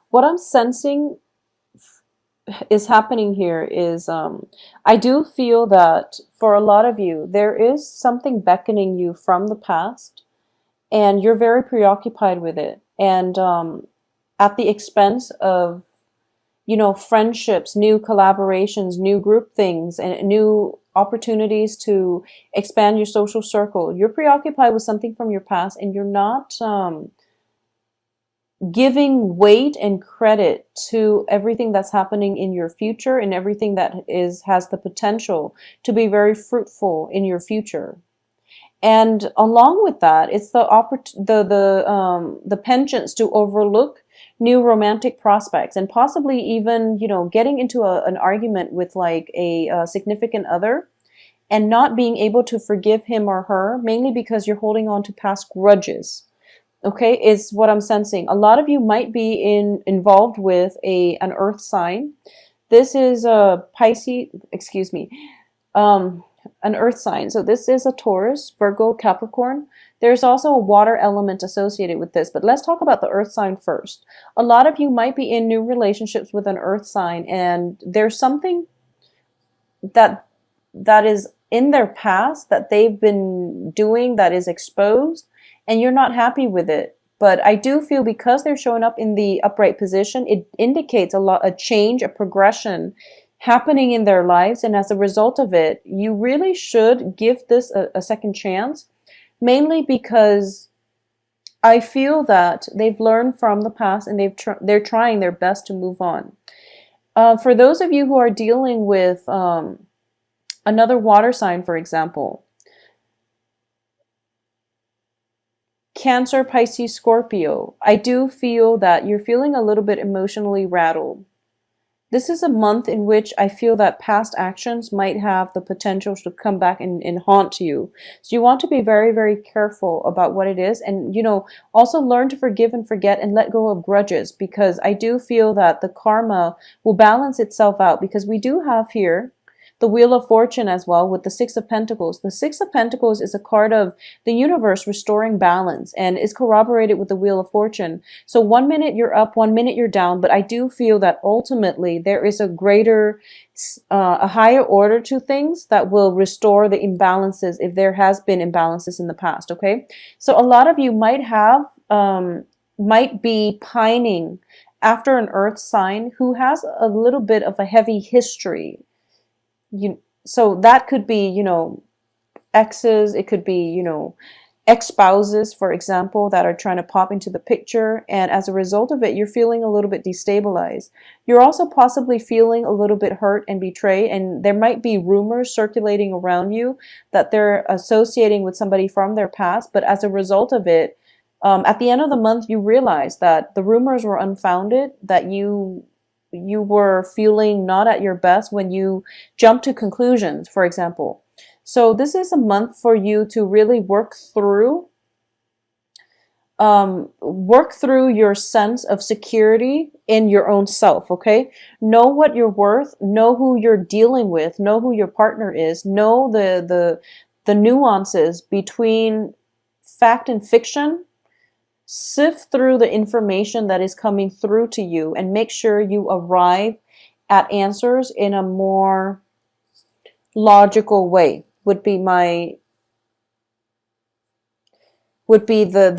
What I'm sensing is happening here is I do feel that for a lot of you, there is something beckoning you from the past, and you're very preoccupied with it. And at the expense of, friendships, new collaborations, new group things, and new opportunities to expand your social circle. You're preoccupied with something from your past, and you're not giving weight and credit to everything that's happening in your future and everything that is has the potential to be very fruitful in your future. And along with that, it's the penchants to overlook new romantic prospects, and possibly even, getting into an argument with like a significant other and not being able to forgive him or her, mainly because you're holding on to past grudges. Okay, is what I'm sensing. A lot of you might be involved with an earth sign. This is a Pisces, excuse me, um, an earth sign. So this is a Taurus, Virgo, Capricorn. There's also a water element associated with this, but let's talk about the earth sign first. A lot of you might be in new relationships with an earth sign, and there's something that that is in their past that they've been doing that is exposed, and you're not happy with it. But I do feel because they're showing up in the upright position, it indicates a change, a progression happening in their lives. And as a result of it, you really should give this a second chance, mainly because I feel that they've learned from the past, and they're trying their best to move on. For those of you who are dealing with another water sign, for example, Cancer, Pisces, Scorpio, I do feel that you're feeling a little bit emotionally rattled. This is a month in which I feel that past actions might have the potential to come back and haunt you. So you want to be very, very careful about what it is. And, also learn to forgive and forget and let go of grudges, because I do feel that the karma will balance itself out, because we do have here the Wheel of Fortune as well with the Six of Pentacles. The Six of Pentacles is a card of the universe restoring balance and is corroborated with the Wheel of Fortune. So 1 minute you're up, 1 minute you're down, but I do feel that ultimately there is a greater, a higher order to things that will restore the imbalances if there has been imbalances in the past, okay? So a lot of you might be pining after an earth sign who has a little bit of a heavy history. So that could be, exes, it could be, ex-spouses, for example, that are trying to pop into the picture. And as a result of it, you're feeling a little bit destabilized. You're also possibly feeling a little bit hurt and betrayed. And there might be rumors circulating around you that they're associating with somebody from their past. But as a result of it, at the end of the month, you realize that the rumors were unfounded, that you were feeling not at your best when you jump to conclusions, for example. So this is a month for you to really work through your sense of security in your own self, okay? Know what you're worth, know who you're dealing with, know who your partner is, know the nuances between fact and fiction. Sift through the information that is coming through to you and make sure you arrive at answers in a more logical way would be the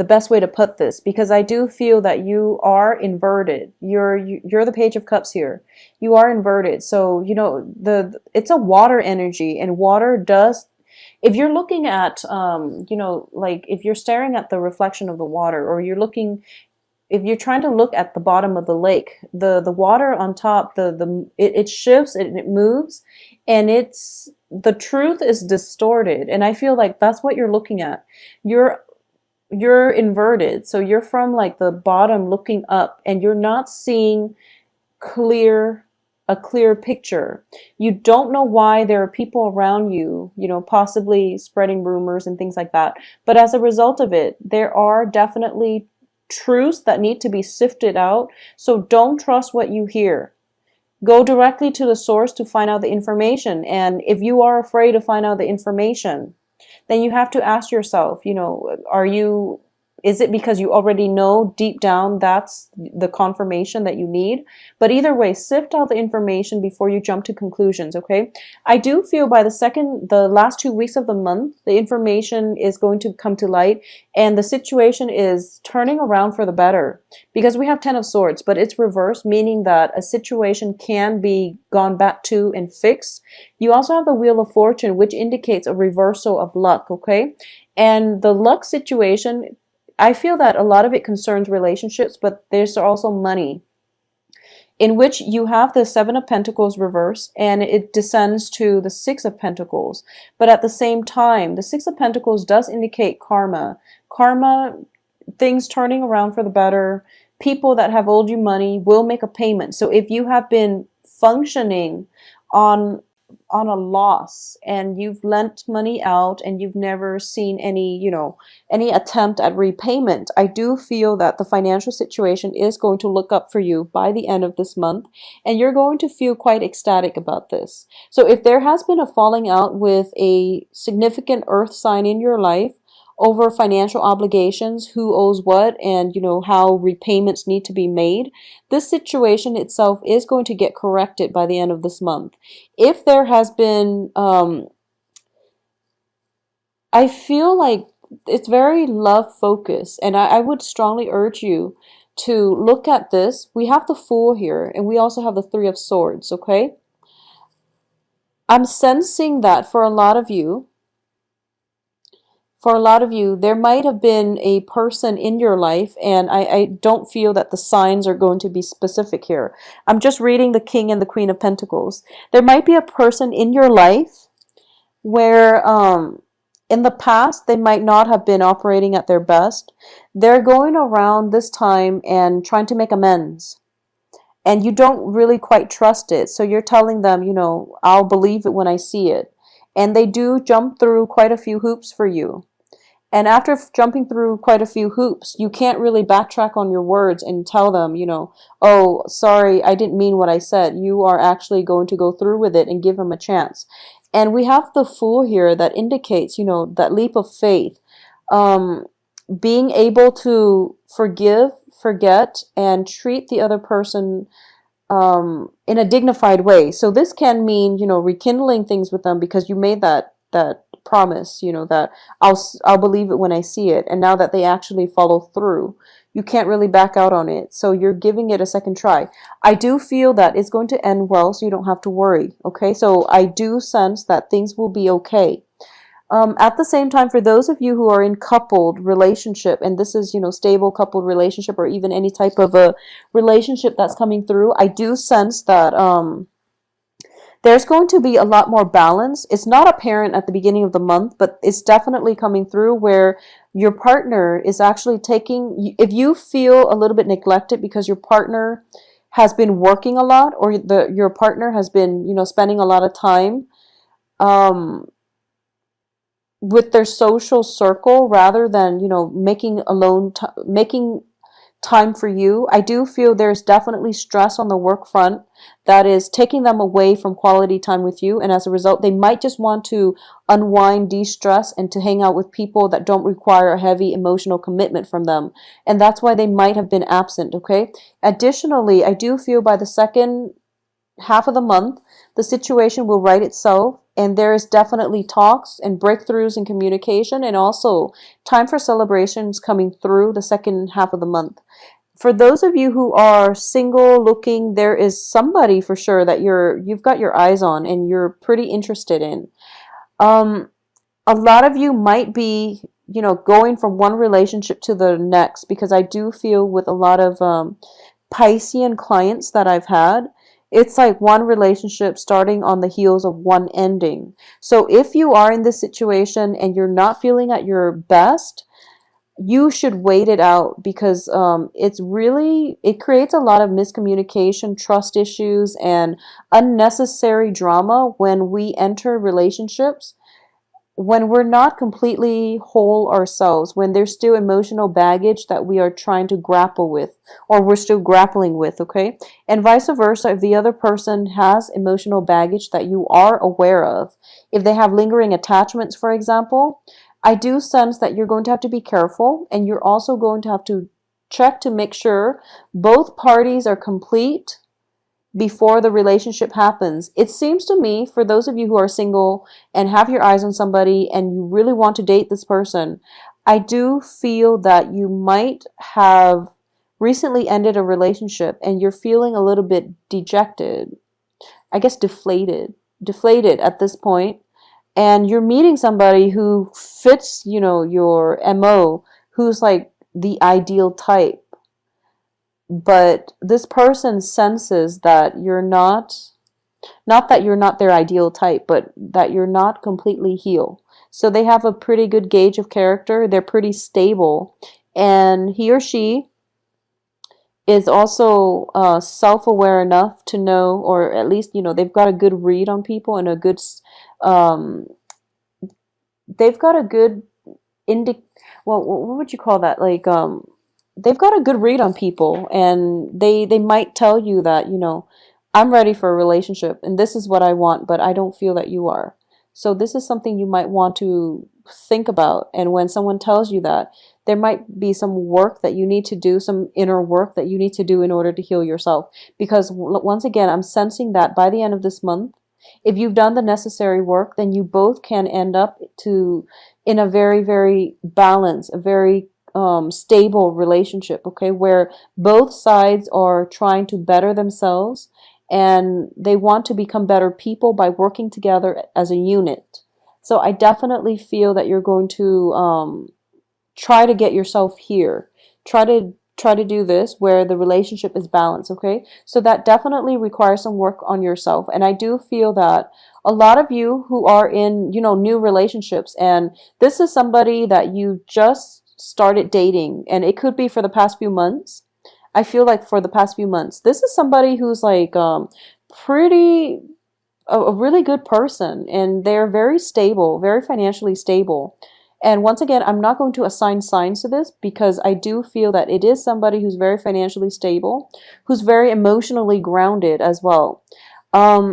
best way to put this, because I do feel that you are inverted. You're the Page of Cups here. You are inverted. So, it's a water energy, and water does, if you're looking at, like if you're staring at the reflection of the water, or if you're trying to look at the bottom of the lake, the water on top, it shifts and it moves, and the truth is distorted. And I feel like that's what you're looking at. You're inverted. So you're from like the bottom looking up, and you're not seeing a clear picture. You don't know why there are people around you, possibly spreading rumors and things like that. But as a result of it, there are definitely truths that need to be sifted out. So don't trust what you hear. Go directly to the source to find out the information. And if you are afraid to find out the information, then you have to ask yourself, are you Is it because you already know deep down that's the confirmation that you need? But either way, sift out the information before you jump to conclusions, okay? I do feel by the last 2 weeks of the month, the information is going to come to light and the situation is turning around for the better. Because we have 10 of Swords, but it's reversed, meaning that a situation can be gone back to and fixed. You also have the Wheel of Fortune, which indicates a reversal of luck, okay? And the luck situation, I feel that a lot of it concerns relationships, but there's also money, in which you have the Seven of Pentacles reversed and it descends to the Six of Pentacles. But at the same time, the Six of Pentacles does indicate karma. Karma, things turning around for the better. People that have owed you money will make a payment. So if you have been functioning on a loss and you've lent money out and you've never seen any, any attempt at repayment, I do feel that the financial situation is going to look up for you by the end of this month, and you're going to feel quite ecstatic about this. So if there has been a falling out with a significant earth sign in your life over financial obligations, who owes what, and how repayments need to be made, this situation itself is going to get corrected by the end of this month. If there has been, I feel like it's very love focused, and I would strongly urge you to look at this. We have the Fool here, and we also have the Three of Swords, okay? I'm sensing that for a lot of you, there might have been a person in your life, and I don't feel that the signs are going to be specific here. I'm just reading the King and the Queen of Pentacles. There might be a person in your life where in the past they might not have been operating at their best. They're going around this time and trying to make amends. And you don't really quite trust it. So you're telling them, I'll believe it when I see it. And they do jump through quite a few hoops for you. And after jumping through quite a few hoops, you can't really backtrack on your words and tell them, oh, sorry, I didn't mean what I said. You are actually going to go through with it and give them a chance. And we have the Fool here that indicates, that leap of faith. Being able to forgive, forget, and treat the other person in a dignified way. So this can mean, rekindling things with them because you made that promise, that I'll believe it when I see it. And now that they actually follow through, you can't really back out on it. So you're giving it a second try. I do feel that it's going to end well, so you don't have to worry. Okay, so I do sense that things will be okay. At the same time, for those of you who are in coupled relationship, and this is, stable coupled relationship, or even any type of a relationship that's coming through, I do sense that there's going to be a lot more balance. It's not apparent at the beginning of the month, but it's definitely coming through where your partner is actually taking, if you feel a little bit neglected because your partner has been working a lot, or your partner has been, spending a lot of time with their social circle rather than, making time for you, I do feel there's definitely stress on the work front that is taking them away from quality time with you. And as a result, they might just want to unwind, de-stress, and to hang out with people that don't require a heavy emotional commitment from them. And that's why they might have been absent, okay? Additionally, I do feel by the second half of the month, the situation will right itself, and there is definitely talks and breakthroughs in communication, and also time for celebrations coming through the second half of the month. For those of you who are single looking, there is somebody for sure that you've got your eyes on and you're pretty interested in. A lot of you might be, going from one relationship to the next, because I do feel with a lot of Piscean clients that I've had, it's like one relationship starting on the heels of one ending. So if you are in this situation and you're not feeling at your best, you should wait it out, because it creates a lot of miscommunication, trust issues, and unnecessary drama when we enter relationships, when we're not completely whole ourselves, when there's still emotional baggage that we are trying to grapple with, or we're still grappling with, okay? And vice versa, if the other person has emotional baggage that you are aware of, if they have lingering attachments, for example, I do sense that you're going to have to be careful, and you're also going to have to check to make sure both parties are complete before the relationship happens. It seems to me, for those of you who are single and have your eyes on somebody and you really want to date this person, I do feel that you might have recently ended a relationship and you're feeling a little bit dejected, I guess deflated at this point, and you're meeting somebody who fits, your MO, who's like the ideal type. But this person senses that you're not that you're not their ideal type, but that you're not completely healed. So they have a pretty good gauge of character. They're pretty stable. And he or she is also self-aware enough to know, or at least, they've got a good read on people and um, they've got a good well, what would you call that? Like, they've got a good read on people, and they might tell you that, I'm ready for a relationship and this is what I want, but I don't feel that you are. So this is something you might want to think about. And when someone tells you that, there might be some work that you need to do, some inner work that you need to do in order to heal yourself. Because once again, I'm sensing that by the end of this month, if you've done the necessary work, then you both can end up in a very, very balanced, a very stable relationship, okay, where both sides are trying to better themselves and they want to become better people by working together as a unit. So I definitely feel that you're going to try to get yourself here. Try to do this where the relationship is balanced, okay? So that definitely requires some work on yourself. And I do feel that a lot of you who are in, new relationships, and this is somebody that you just started dating, and it could be for the past few months. I feel like for the past few months, this is somebody who's like pretty a really good person, and they're very stable, very financially stable. And once again, I'm not going to assign signs to this because I do feel that it is somebody who's very financially stable, who's very emotionally grounded as well.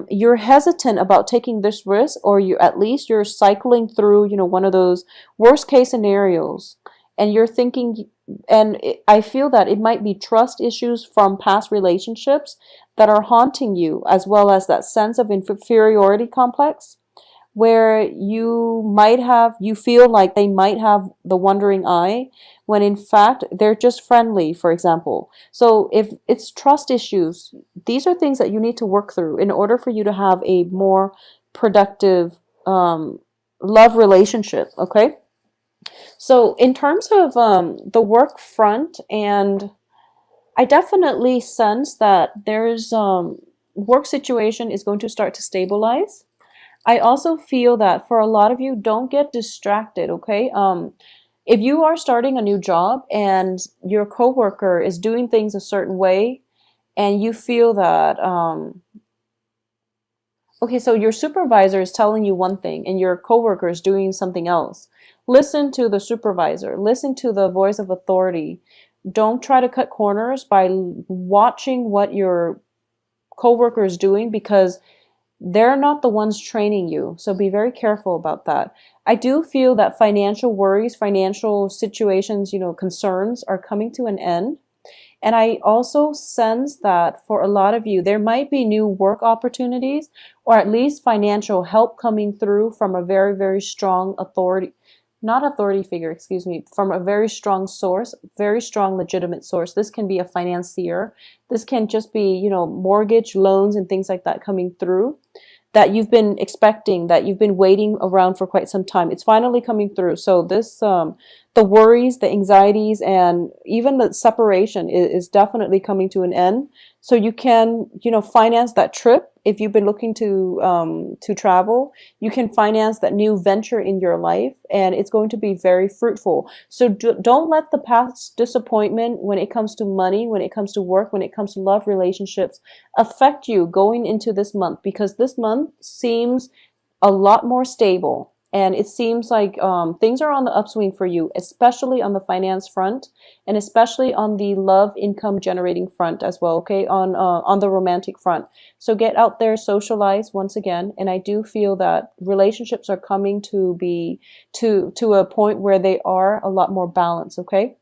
You're hesitant about taking this risk, or you at least you're cycling through, one of those worst case scenarios, and you're thinking, and I feel that it might be trust issues from past relationships that are haunting you, as well as that sense of inferiority complex where you feel like they might have the wandering eye when in fact they're just friendly, for example. So if it's trust issues, these are things that you need to work through in order for you to have a more productive love relationship, okay? So in terms of the work front, and I definitely sense that there's work situation is going to start to stabilize. I also feel that for a lot of you, don't get distracted, okay? If you are starting a new job and your coworker is doing things a certain way, and you feel that, okay, so your supervisor is telling you one thing and your coworker is doing something else. Listen to the supervisor, listen to the voice of authority. Don't try to cut corners by watching what your coworker is doing, because they're not the ones training you. So be very careful about that. I do feel that financial worries, financial situations, concerns are coming to an end. And I also sense that for a lot of you, there might be new work opportunities, or at least financial help coming through from a very, very strong authority, not authority figure, excuse me, from a very strong source, very strong legitimate source. This can be a financier. This can just be, mortgage loans and things like that coming through that you've been expecting, that you've been waiting around for quite some time. It's finally coming through. So this, the worries, the anxieties, and even the separation is definitely coming to an end. So you can, finance that trip if you've been looking to travel. You can finance that new venture in your life, and it's going to be very fruitful. So don't let the past disappointment when it comes to money, when it comes to work, when it comes to love relationships affect you going into this month, because this month seems a lot more stable. And it seems like things are on the upswing for you, especially on the finance front, and especially on the love income generating front as well. Okay, on the romantic front. So get out there, socialize once again, and I do feel that relationships are coming to be to a point where they are a lot more balanced. Okay.